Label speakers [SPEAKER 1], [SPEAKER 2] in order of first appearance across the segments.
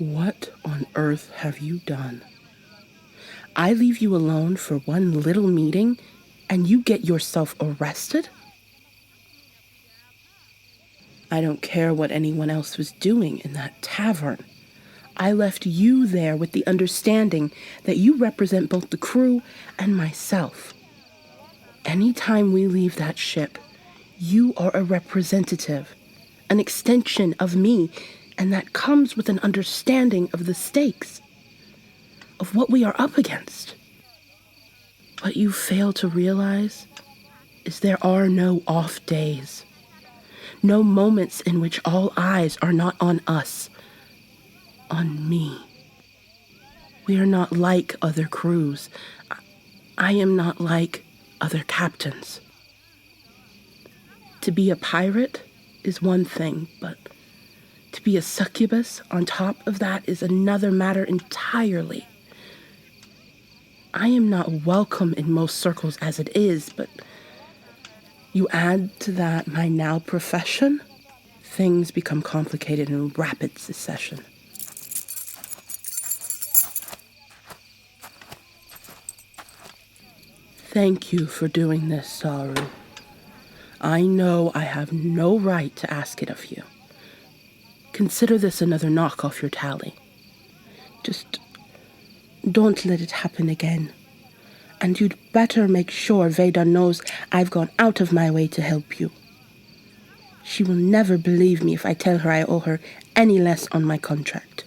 [SPEAKER 1] What on earth have you done? I leave you alone for one little meeting, and you get yourself arrested? I don't care what anyone else was doing in that tavern. I left you there with the understanding that you represent both the crew and myself. Anytime we leave that ship, you are a representative, an extension of me, and that comes with an understanding of the stakes, of what we are up against. What you fail to realize is there are no off days, no moments in which all eyes are not on us, on me. We are not like other crews. I am not like other captains. To be a pirate is one thing, but to be a succubus on top of that is another matter entirely. I am not welcome in most circles as it is, but you add to that my now profession, things become complicated in rapid succession. Thank you for doing this, Saru. I know I have no right to ask it of you. Consider this another knock off your tally. Just don't let it happen again. And you'd better make sure Veda knows I've gone out of my way to help you. She will never believe me if I tell her I owe her any less on my contract.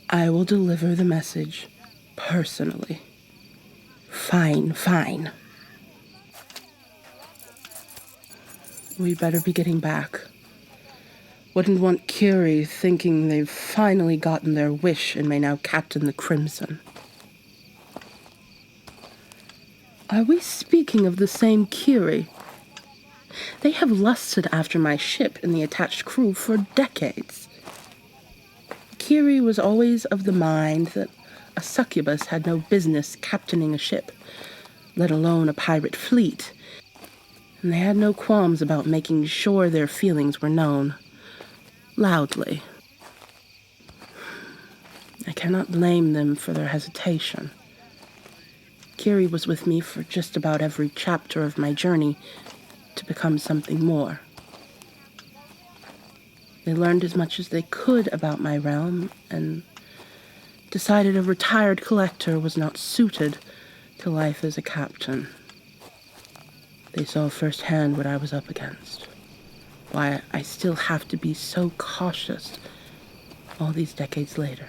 [SPEAKER 1] I will deliver the message personally. Fine. We'd better be getting back. Wouldn't want Kiri thinking they've finally gotten their wish and may now captain the Crimson. Are we speaking of the same Kiri? They have lusted after my ship and the attached crew for decades. Kiri was always of the mind that a succubus had no business captaining a ship, let alone a pirate fleet, and they had no qualms about making sure their feelings were known, loudly. I cannot blame them for their hesitation. Kiri was with me for just about every chapter of my journey to become something more. They learned as much as they could about my realm and decided a retired collector was not suited to life as a captain. They saw firsthand what I was up against, why I still have to be so cautious all these decades later.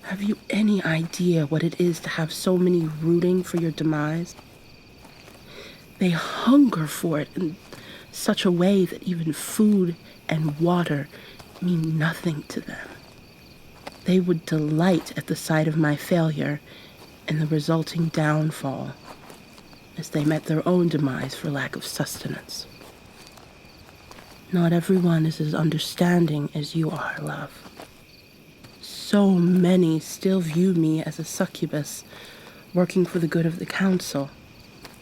[SPEAKER 1] Have you any idea what it is to have so many rooting for your demise? They hunger for it in such a way that even food and water mean nothing to them. They would delight at the sight of my failure and the resulting downfall as they met their own demise for lack of sustenance. Not everyone is as understanding as you are, love. So many still view me as a succubus working for the good of the council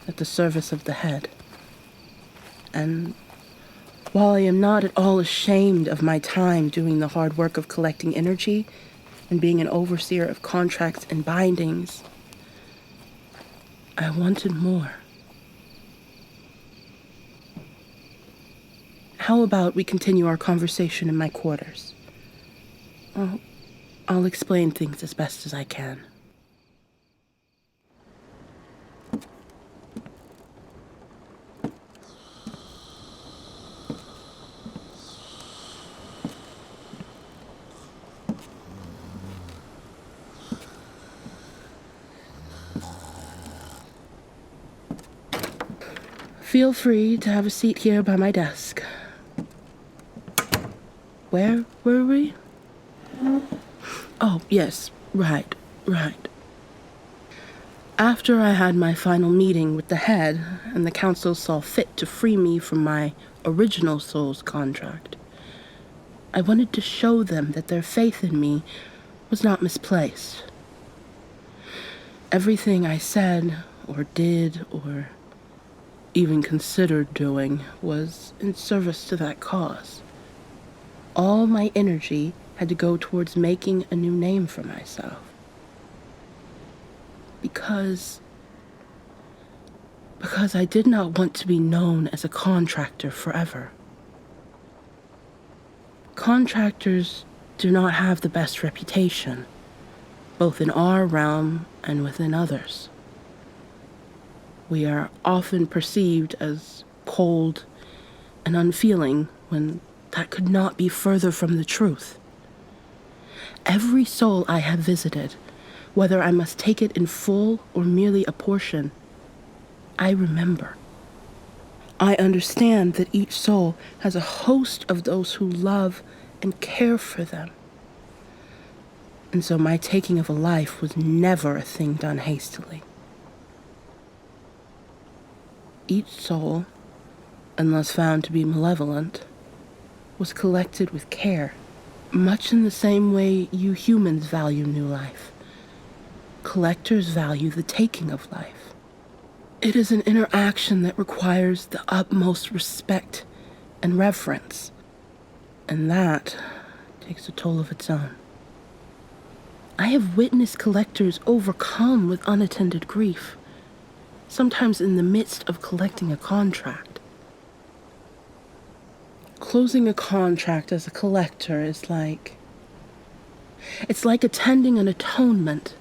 [SPEAKER 1] at the service of the head. And while I am not at all ashamed of my time doing the hard work of collecting energy and being an overseer of contracts and bindings, I wanted more. How about we continue our conversation in my quarters? I'll explain things as best as I can. Feel free to have a seat here by my desk. Where were we? Oh, yes, right. After I had my final meeting with the head and the council saw fit to free me from my original soul's contract, I wanted to show them that their faith in me was not misplaced. Everything I said or did or even considered doing was in service to that cause. All my energy had to go towards making a new name for myself. Because I did not want to be known as a contractor forever. Contractors do not have the best reputation, both in our realm and within others. We are often perceived as cold and unfeeling when that could not be further from the truth. Every soul I have visited, whether I must take it in full or merely a portion, I remember. I understand that each soul has a host of those who love and care for them. And so my taking of a life was never a thing done hastily. Each soul, unless found to be malevolent, was collected with care, much in the same way you humans value new life. Collectors value the taking of life. It is an interaction that requires the utmost respect and reverence, and that takes a toll of its own. I have witnessed collectors overcome with unattended grief, sometimes in the midst of collecting a contract. Closing a contract as a collector is it's like attending an atonement,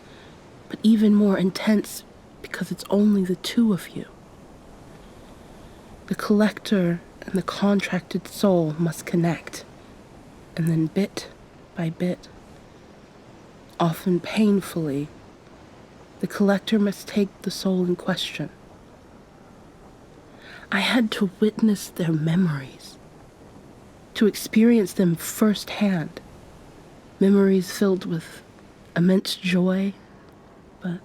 [SPEAKER 1] but even more intense because it's only the two of you. The collector and the contracted soul must connect, and then bit by bit, often painfully, the collector must take the soul in question. I had to witness their memories, to experience them firsthand, memories filled with immense joy, but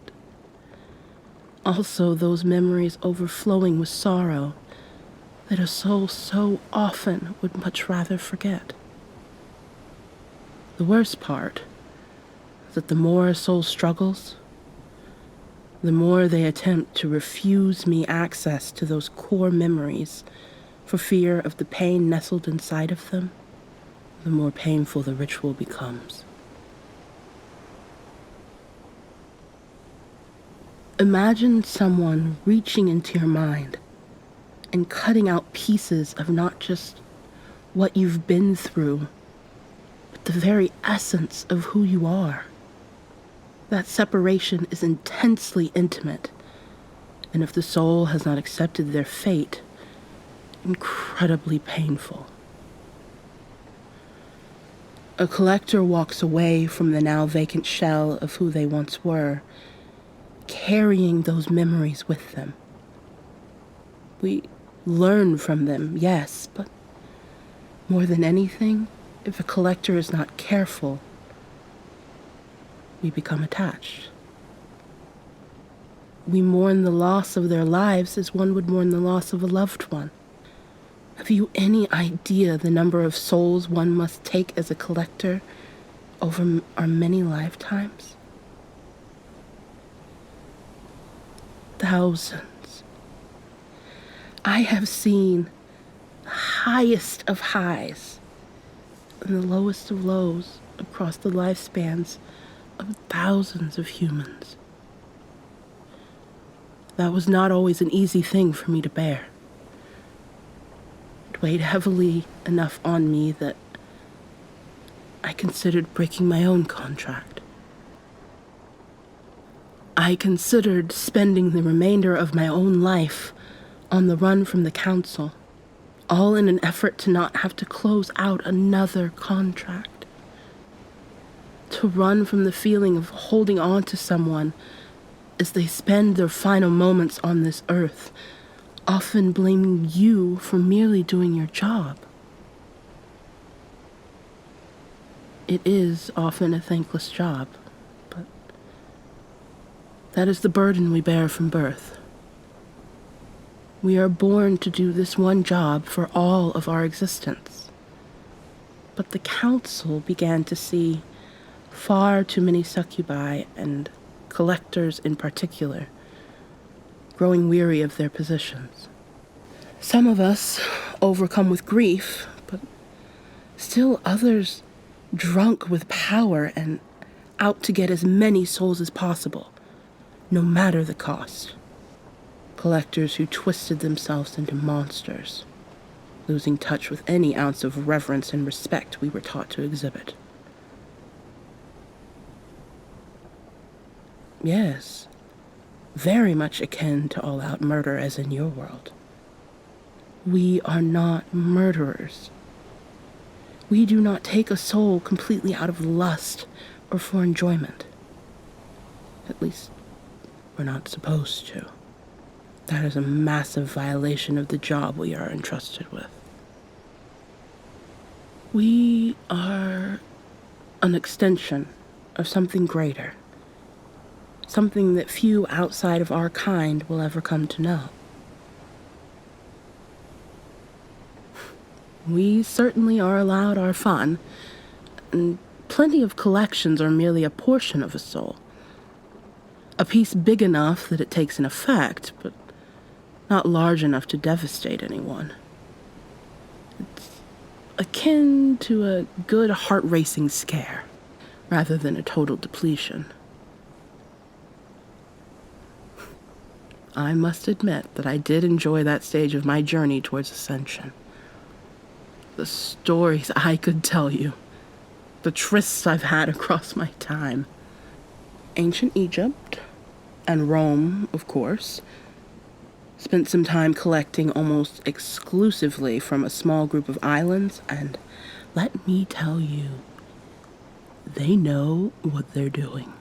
[SPEAKER 1] also those memories overflowing with sorrow that a soul so often would much rather forget. The worst part is that the more a soul struggles, the more they attempt to refuse me access to those core memories for fear of the pain nestled inside of them, the more painful the ritual becomes. Imagine someone reaching into your mind and cutting out pieces of not just what you've been through, but the very essence of who you are. That separation is intensely intimate, and if the soul has not accepted their fate, incredibly painful. A collector walks away from the now vacant shell of who they once were, carrying those memories with them. We learn from them, yes, but more than anything, if a collector is not careful, we become attached. We mourn the loss of their lives as one would mourn the loss of a loved one. Have you any idea the number of souls one must take as a collector over our many lifetimes? Thousands. I have seen the highest of highs and the lowest of lows across the lifespans of thousands of humans. That was not always an easy thing for me to bear. It weighed heavily enough on me that I considered breaking my own contract. I considered spending the remainder of my own life on the run from the council, all in an effort to not have to close out another contract. To run from the feeling of holding on to someone as they spend their final moments on this earth, often blaming you for merely doing your job. It is often a thankless job, but that is the burden we bear from birth. We are born to do this one job for all of our existence. But the council began to see far too many succubi, and collectors in particular, growing weary of their positions. Some of us overcome with grief, but Still others drunk with power and out to get as many souls as possible, no matter the cost. Collectors who twisted themselves into monsters, losing touch with any ounce of reverence and respect we were taught to exhibit. Yes, very much akin to all-out murder as in your world. We are not murderers. We do not take a soul completely out of lust or for enjoyment. At least, we're not supposed to. That is a massive violation of the job we are entrusted with. We are an extension of something greater, something that few outside of our kind will ever come to know. We certainly are allowed our fun, and plenty of collections are merely a portion of a soul. A piece big enough that it takes an effect, but not large enough to devastate anyone. It's akin to a good heart-racing scare, rather than a total depletion. I must admit that I did enjoy that stage of my journey towards ascension. The stories I could tell you, the trysts I've had across my time. Ancient Egypt, and Rome, of course. Spent some time collecting almost exclusively from a small group of islands, and let me tell you, they know what they're doing.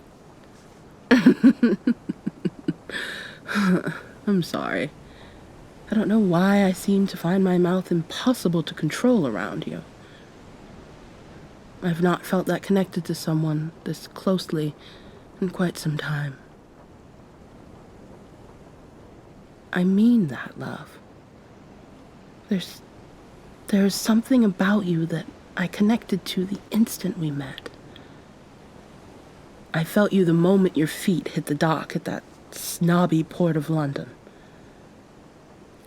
[SPEAKER 1] I'm sorry. I don't know why I seem to find my mouth impossible to control around you. I've not felt that connected to someone this closely in quite some time. I mean that, love. There's something about you that I connected to the instant we met. I felt you the moment your feet hit the dock at that snobby port of London.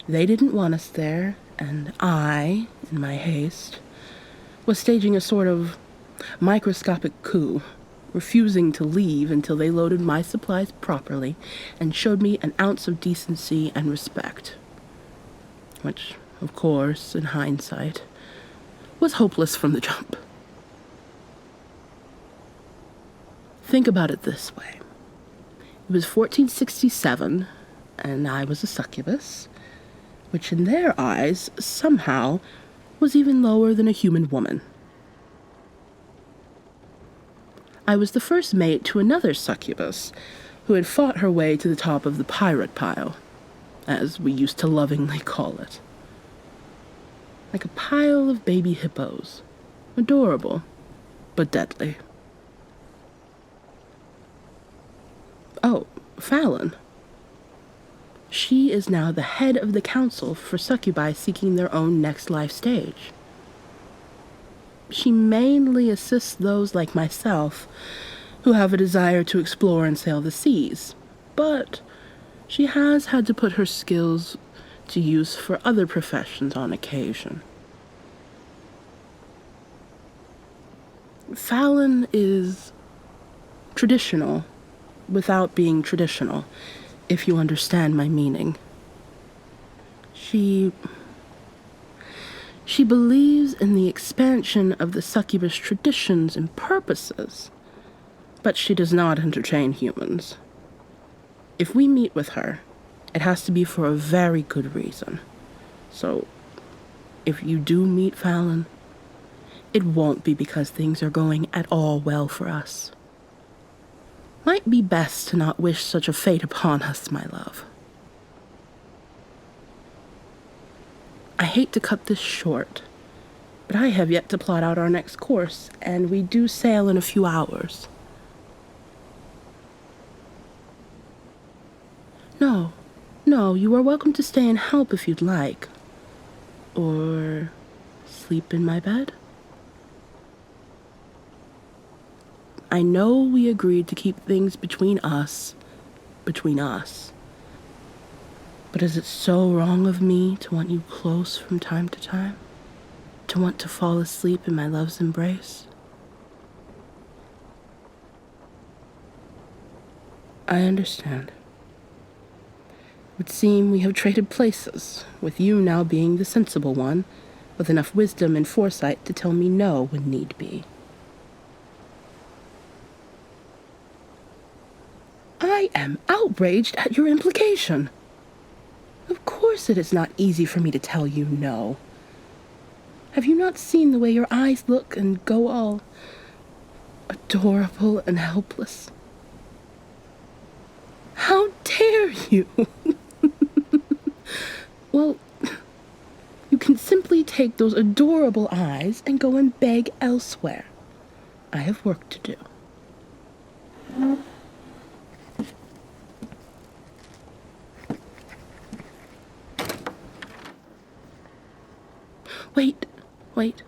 [SPEAKER 1] They didn't want us there, and I, in my haste, was staging a sort of microscopic coup, refusing to leave until they loaded my supplies properly and showed me an ounce of decency and respect. Which, of course, in hindsight, was hopeless from the jump. Think about it this way. It was 1467, and I was a succubus, which in their eyes, somehow, was even lower than a human woman. I was the first mate to another succubus, who had fought her way to the top of the pirate pile, as we used to lovingly call it. Like a pile of baby hippos. Adorable, but deadly. Oh, Fallon. She is now the head of the council for succubi seeking their own next life stage. She mainly assists those like myself who have a desire to explore and sail the seas, but she has had to put her skills to use for other professions on occasion. Fallon is traditional without being traditional, if you understand my meaning. She believes in the expansion of the succubus traditions and purposes, but she does not entertain humans. If we meet with her, it has to be for a very good reason. So, if you do meet Fallon, it won't be because things are going at all well for us. Might be best to not wish such a fate upon us, my love. I hate to cut this short, but I have yet to plot out our next course, and we do sail in a few hours. No, you are welcome to stay and help if you'd like. Or sleep in my bed. I know we agreed to keep things between us. But is it so wrong of me to want you close from time to time? to want to fall asleep in my love's embrace. I understand. It would seem we have traded places, with you now being the sensible one, with enough wisdom and foresight to tell me no when need be. I am outraged at your implication. Of course it is not easy for me to tell you no. Have you not seen the way your eyes look and go all adorable and helpless? How dare you? Well, you can simply take those adorable eyes and go and beg elsewhere. I have work to do. Wait.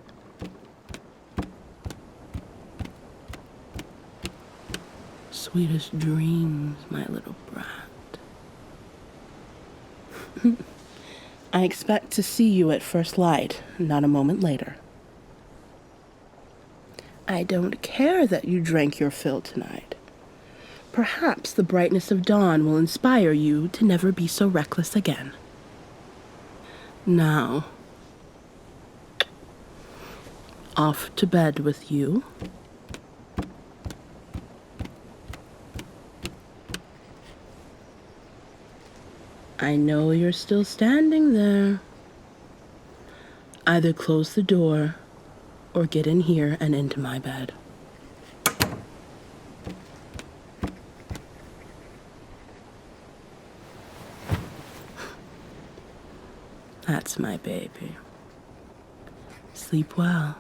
[SPEAKER 1] Sweetest dreams, my little brat. I expect to see you at first light, not a moment later. I don't care that you drank your fill tonight. Perhaps the brightness of dawn will inspire you to never be so reckless again. Now, off to bed with you. I know you're still standing there. Either close the door or get in here and into my bed. That's my baby. Sleep well.